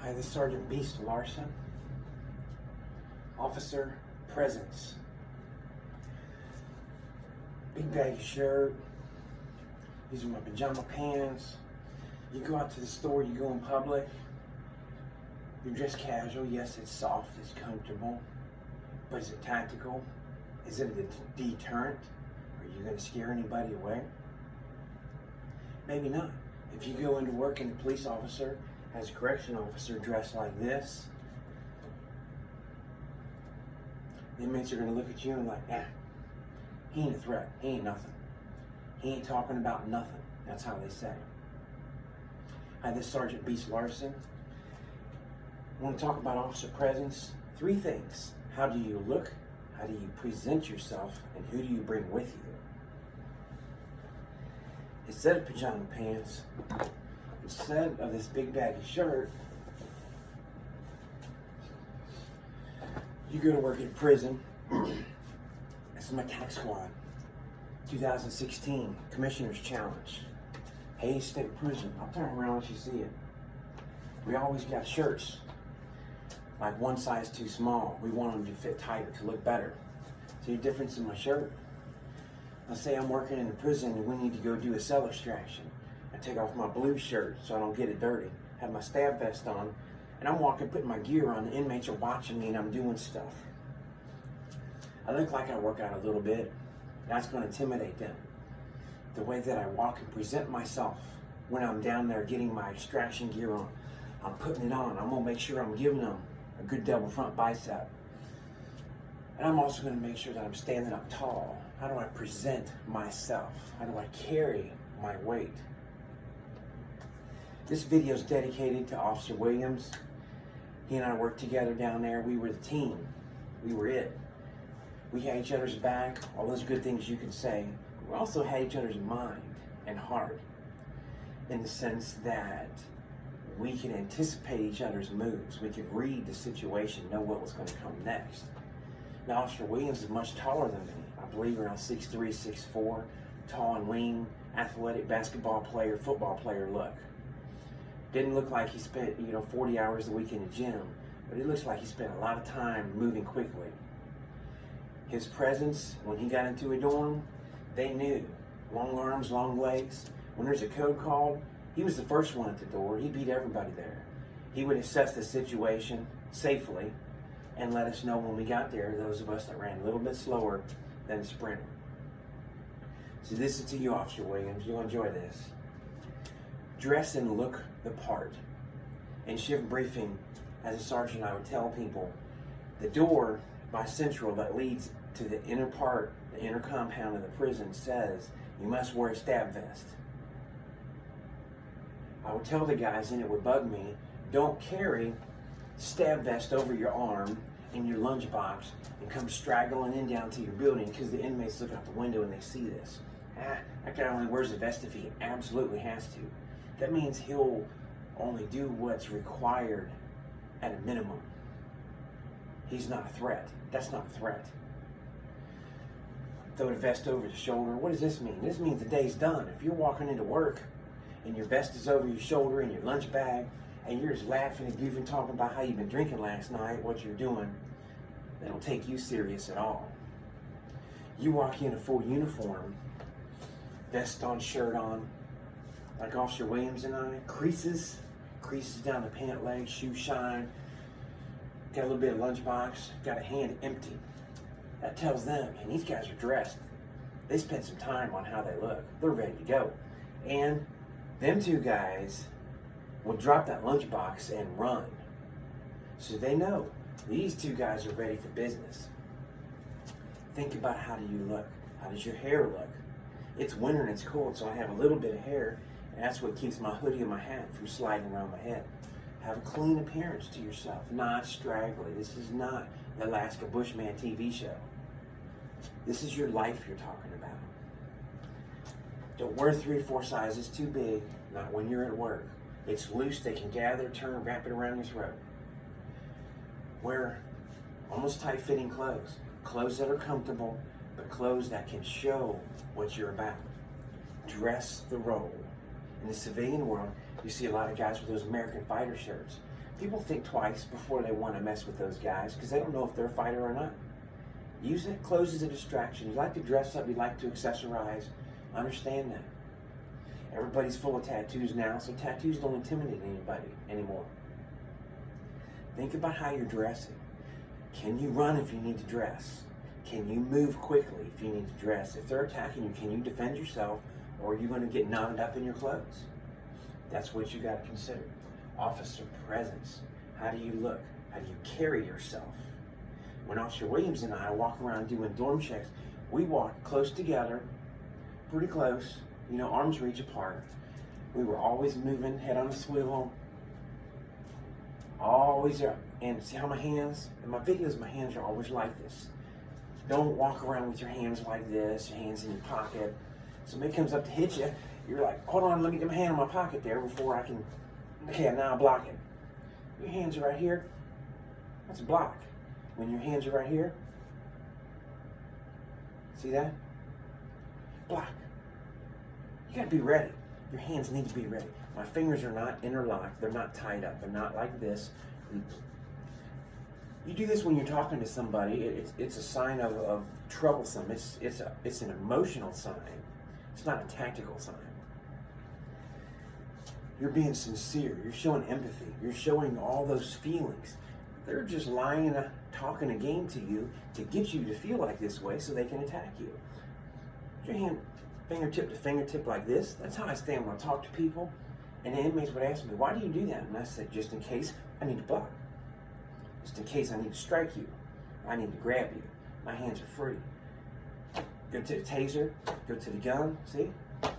Hi, this is Sergeant Beast Larson. Officer presence. Big baggy shirt. These are my pajama pants. You go out to the store, you go in public. You're dressed casual. Yes, it's soft, it's comfortable. But is it tactical? Is it a deterrent? Are you going to scare anybody away? Maybe not. If you go into work and a police officer has a correction officer dressed like this, the inmates are going to look at you and like, he ain't a threat. He ain't nothing. He ain't talking about nothing. That's how they say. Hi, this is Sergeant Beast Larson. I want to talk about officer presence. 3 things. How do you look? How do you present yourself? And who do you bring with you? Instead of pajama pants, instead of this big baggy shirt, you go to work at prison. This is my tax squad. 2016 Commissioner's Challenge. Hayes State Prison. I'll turn around let you see it. We always got shirts like one size too small. We want them to fit tighter, to look better. See the difference in my shirt? Let's say I'm working in the prison and we need to go do a cell extraction. I take off my blue shirt so I don't get it dirty. Have my stab vest on, and I'm walking, putting my gear on. The inmates are watching me and I'm doing stuff. I look like I work out a little bit. That's going to intimidate them. The way that I walk and present myself when I'm down there getting my extraction gear on, I'm putting it on. I'm going to make sure I'm giving them a good double front bicep. And I'm also going to make sure that I'm standing up tall. How do I present myself? How do I carry my weight? This video is dedicated to Officer Williams. He and I worked together down there. We were the team. We were it. We had each other's back, all those good things you can say. We also had each other's mind and heart, in the sense that we could anticipate each other's moves. We could read the situation, know what was going to come next. Now, Officer Williams is much taller than me. I believe around 6'3", 6'4", tall and lean, athletic basketball player, football player look. Didn't look like he spent 40 hours a week in the gym, but it looks like he spent a lot of time moving quickly. His presence, when he got into a dorm, they knew. Long arms, long legs. When there's a code called, he was the first one at the door. He beat everybody there. He would assess the situation safely and let us know when we got there, those of us that ran a little bit slower than the sprinter. So this is to you, Officer Williams. You'll enjoy this. Dress and look the part. In shift briefing, as a sergeant, I would tell people, the door by Central that leads to the inner part, the inner compound of the prison says, you must wear a stab vest. I would tell the guys, and it would bug me, don't carry stab vest over your arm in your lunchbox and come straggling in down to your building, because the inmates look out the window and they see this. That guy only wears a vest if he absolutely has to. That means he'll only do what's required at a minimum. He's not a threat. That's not a threat. Throw the vest over the shoulder. What does this mean? This means the day's done. If you're walking into work and your vest is over your shoulder and your lunch bag, and you're just laughing and goofing, talking about how you've been drinking last night, what you're doing, they don't take you serious at all. You walk in a full uniform, vest on, shirt on, like Officer Williams and I, creases down the pant leg, shoe shine, got a little bit of lunchbox, got a hand empty. That tells them, and these guys are dressed. They spent some time on how they look. They're ready to go. And them 2 guys will drop that lunchbox and run. So they know these 2 guys are ready for business. Think about, how do you look? How does your hair look? It's winter and it's cold, so I have a little bit of hair, and that's what keeps my hoodie and my hat from sliding around my head. Have a clean appearance to yourself, not straggly. This is not the Alaska Bushman TV show. This is your life you're talking about. Don't wear 3 or 4 sizes too big, not when you're at work. It's loose, they can gather, turn, wrap it around your throat. Wear almost tight-fitting clothes. Clothes that are comfortable, but clothes that can show what you're about. Dress the role. In the civilian world, you see a lot of guys with those American Fighter shirts. People think twice before they want to mess with those guys because they don't know if they're a fighter or not. Use it, clothes as a distraction. You like to dress up, you like to accessorize. Understand that. Everybody's full of tattoos now, so tattoos don't intimidate anybody anymore. Think about how you're dressing. Can you run if you need to dress? Can you move quickly if you need to dress? If they're attacking you, can you defend yourself, or are you going to get knotted up in your clothes? That's what you got to consider. Officer presence. How do you look? How do you carry yourself? When Officer Williams and I walk around doing dorm checks, we walk close together, pretty close, arms reach apart. We were always moving, head on a swivel, always there. And see how my hands, in my videos, my hands are always like this. Don't walk around with your hands like this, your hands in your pocket. Somebody comes up to hit you, you're like, hold on, let me get my hand in my pocket there before I can, okay, now I'm blocking. Your hands are right here, that's a block. When your hands are right here, see that? Block. You gotta be ready. Your hands need to be ready. My fingers are not interlocked, they're not tied up, they're not like this. You do this when you're talking to somebody, it's a sign of troublesome. It's an emotional sign. It's not a tactical sign. You're being sincere, you're showing empathy, you're showing all those feelings. They're just lying and talking a game to you to get you to feel like this way so they can attack you. Your hand fingertip to fingertip like this. That's how I stand when I talk to people. And the inmates would ask me, why do you do that? And I said, just in case I need to block. Just in case I need to strike you. I need to grab you. My hands are free. Go to the taser, go to the gun, see? You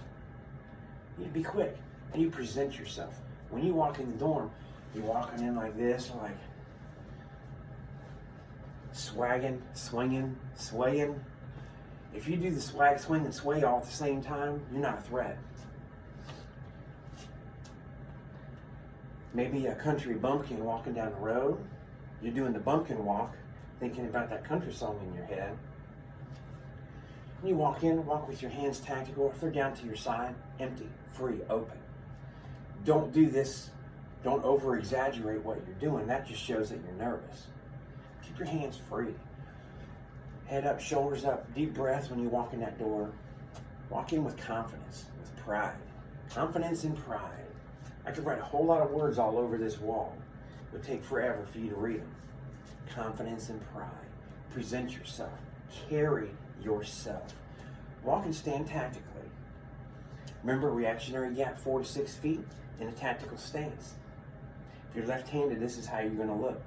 need to be quick. And you present yourself. When you walk in the dorm, you're walking in like this, like swagging, swinging, swaying. If you do the swag, swing, and sway all at the same time, you're not a threat. Maybe a country bumpkin walking down the road. You're doing the bumpkin walk, thinking about that country song in your head. When you walk in, walk with your hands tactical. If they're down to your side, empty, free, open. Don't do this. Don't over-exaggerate what you're doing. That just shows that you're nervous. Keep your hands free. Head up, shoulders up, deep breath when you walk in that door. Walk in with confidence, with pride. Confidence and pride. I could write a whole lot of words all over this wall. It would take forever for you to read them. Confidence and pride. Present yourself. Carry yourself. Walk and stand tactically. Remember, reactionary gap 4 to 6 feet in a tactical stance. If you're left-handed, this is how you're going to look.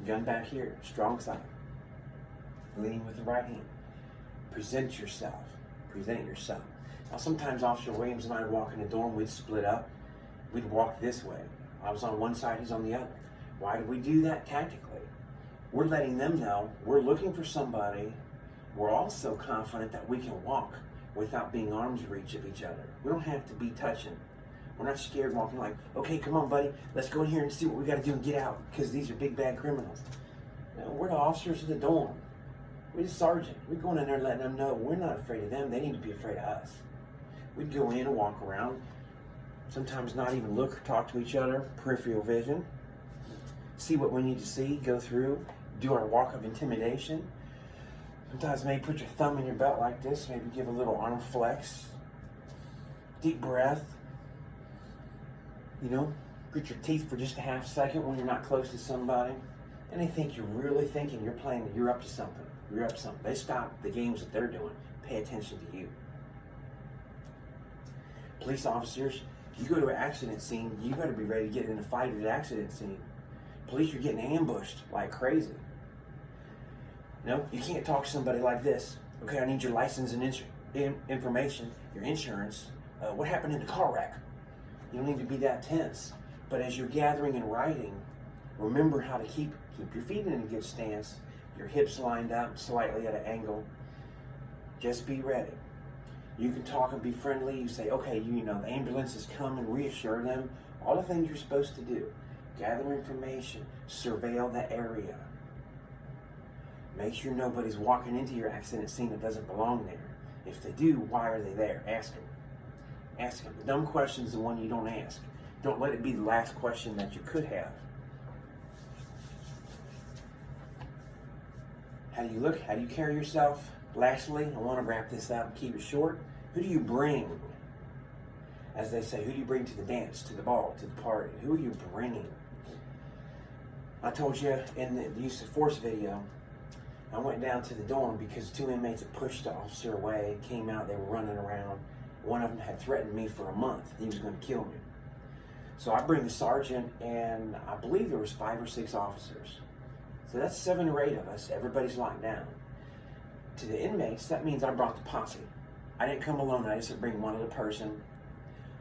Gun back here, strong side. Lean with the right hand. Present yourself. Present yourself. Now, sometimes Officer Williams and I would walk in the dorm, we'd split up. We'd walk this way. I was on one side, he's on the other. Why did we do that tactically? We're letting them know we're looking for somebody. We're also confident that we can walk without being arm's reach of each other. We don't have to be touching. We're not scared walking like, okay, come on, buddy, let's go in here and see what we got to do and get out, because these are big bad criminals. No, we're the officers of the dorm. We're the sergeant. We're going in there letting them know we're not afraid of them. They need to be afraid of us. We'd go in and walk around, sometimes not even look or talk to each other, peripheral vision, see what we need to see, go through, do our walk of intimidation. Sometimes maybe put your thumb in your belt like this, maybe give a little arm flex, deep breath, grit your teeth for just a half second when you're not close to somebody. And they think you're really thinking you're playing, you're up to something. You're up to something. They stop the games that they're doing. Pay attention to you. Police officers, you go to an accident scene, you better be ready to get in a fight at an accident scene. Police are getting ambushed like crazy. You can't talk to somebody like this. Okay, I need your license and information, your insurance. What happened in the car wreck? You don't need to be that tense. But as you're gathering and writing, remember how to keep your feet in a good stance, your hips lined up slightly at an angle. Just be ready. You can talk and be friendly. You say, okay, the ambulance is coming, reassure them. All the things you're supposed to do. Gather information, surveil the area. Make sure nobody's walking into your accident scene that doesn't belong there. If they do, why are they there? Ask them. Ask them. The dumb question's the one you don't ask. Don't let it be the last question that you could have. How do you look? How do you carry yourself? Lastly, I want to wrap this up and keep it short. Who do you bring? As they say, who do you bring to the dance, to the ball, to the party? Who are you bringing? I told you in the use of force video, I went down to the dorm because 2 inmates had pushed the officer away, came out, they were running around. One of them had threatened me for a month. He was going to kill me. So I bring the sergeant, and I believe there was 5 or 6 officers. So that's 7 or 8 of us. Everybody's locked down. To the inmates, that means I brought the posse. I didn't come alone. I just bring one other person.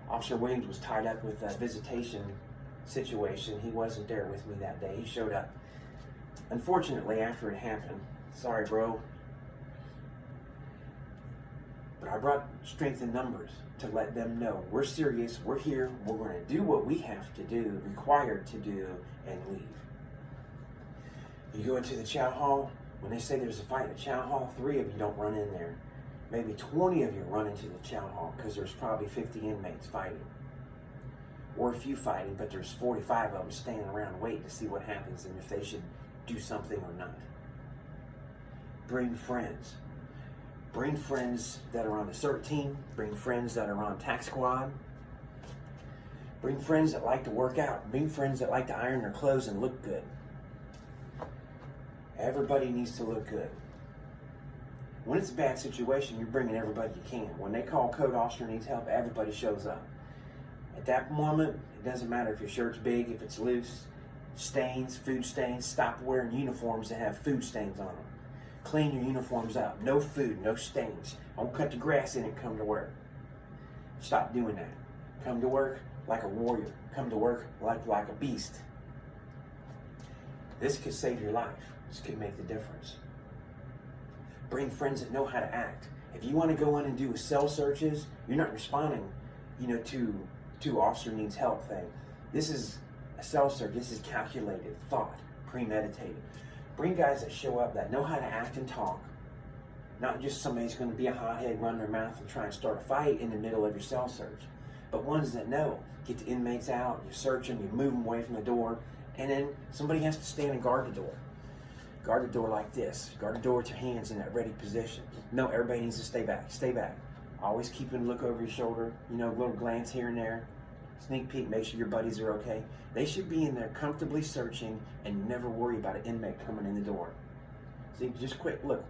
Officer Williams was tied up with a visitation situation. He wasn't there with me that day. He showed up, unfortunately, after it happened. Sorry, bro. But I brought strength in numbers to let them know we're serious, we're here, we're going to do what we have to do, required to do, and leave. You go into the chow hall, when they say there's a fight at chow hall, 3 of you don't run in there. Maybe 20 of you run into the chow hall because there's probably 50 inmates fighting. Or a few fighting, but there's 45 of them standing around waiting to see what happens and if they should do something or not. Bring friends. Bring friends that are on the CERT team. Bring friends that are on tax squad. Bring friends that like to work out. Bring friends that like to iron their clothes and look good. Everybody needs to look good. When it's a bad situation, you're bringing everybody you can. When they call code officer needs help, everybody shows up. At that moment, it doesn't matter if your shirt's big, if it's loose, stains, food stains. Stop wearing uniforms that have food stains on them. Clean your uniforms up. No food, no stains. Don't cut the grass in and come to work. Stop doing that. Come to work like a warrior. Come to work like a beast. This could save your life. This could make the difference. Bring friends that know how to act. If you want to go in and do cell searches, you're not responding, to officer needs help thing. This is a cell search. This is calculated, thought, premeditated. Bring guys that show up that know how to act and talk. Not just somebody who's going to be a hothead, run their mouth and try and start a fight in the middle of your cell search. But ones that know. Get the inmates out, you search them, you move them away from the door, and then somebody has to stand and guard the door. Guard the door like this. Guard the door with your hands in that ready position. No, everybody needs to stay back. Stay back. Always keep a look over your shoulder. A little glance here and there. Sneak peek, make sure your buddies are okay. They should be in there comfortably searching and never worry about an inmate coming in the door. See, just quick look.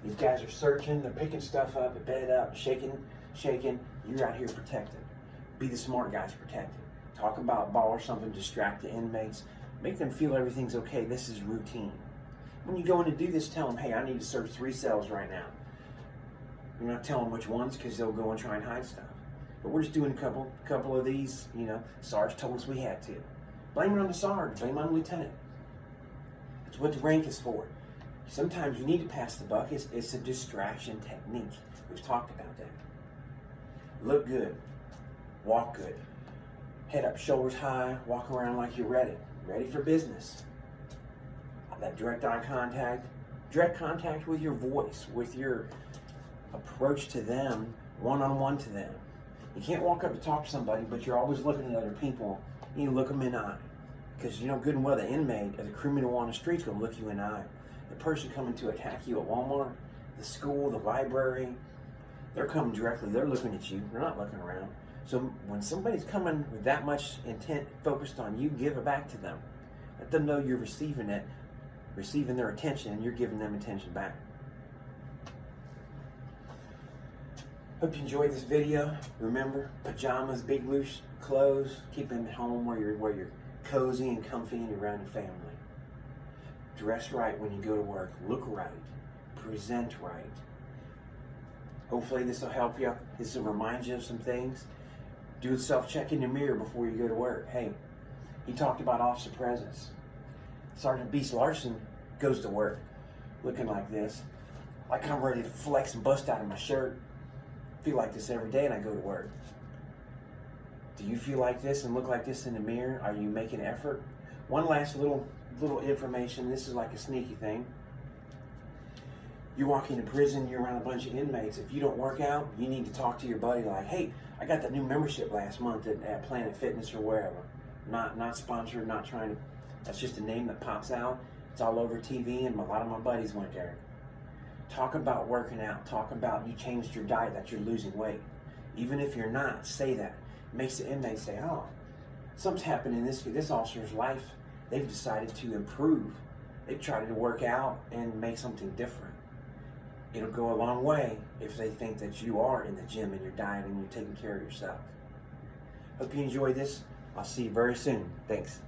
These guys are searching, they're picking stuff up, bed up, shaking. You're out here protected. Be the smart guys protected. Talk about ball or something, distract the inmates. Make them feel everything's okay. This is routine. When you go in to do this, tell them, hey, I need to search 3 cells right now. You're not telling which ones because they'll go and try and hide stuff. But we're just doing a couple of these, Sarge told us we had to. Blame it on the Sarge, blame it on the lieutenant. It's what the rank is for. Sometimes you need to pass the buck. It's a distraction technique. We've talked about that. Look good. Walk good. Head up, shoulders high. Walk around like you're ready. Ready for business. That direct eye contact. Direct contact with your voice, with your approach to them, one-on-one to them. You can't walk up to talk to somebody, but you're always looking at other people. You need to look them in the eye. Because you know good and well the inmate or the criminal on the street's going to look you in the eye. The person coming to attack you at Walmart, the school, the library, they're coming directly. They're looking at you. They're not looking around. So when somebody's coming with that much intent focused on you, give it back to them. Let them know you're receiving it, receiving their attention, and you're giving them attention back. Hope you enjoyed this video. Remember, pajamas, big loose clothes, keep them at home where you're cozy and comfy and you're around your family. Dress right when you go to work. Look right. Present right. Hopefully this will help you. This will remind you of some things. Do a self-check in the mirror before you go to work. Hey, he talked about officer presence. Sergeant Beast Larson goes to work looking like this. Like I'm ready to flex and bust out of my shirt. Feel like this every day and I go to work. Do you feel like this and look like this in the mirror? Are you making effort? One last little information. This is like a sneaky thing. You walk into prison, you're around a bunch of inmates. If you don't work out, you need to talk to your buddy like, hey, I got that new membership last month at Planet Fitness or wherever. Not sponsored, not trying to, that's just a name that pops out. It's all over TV, and a lot of my buddies went there. Talk about working out. Talk about you changed your diet, that you're losing weight. Even if you're not, say that. Makes the inmate say, oh, something's happened in this officer's life. They've decided to improve. They've tried to work out and make something different. It'll go a long way if they think that you are in the gym and you're dieting and you're taking care of yourself. Hope you enjoyed this. I'll see you very soon. Thanks.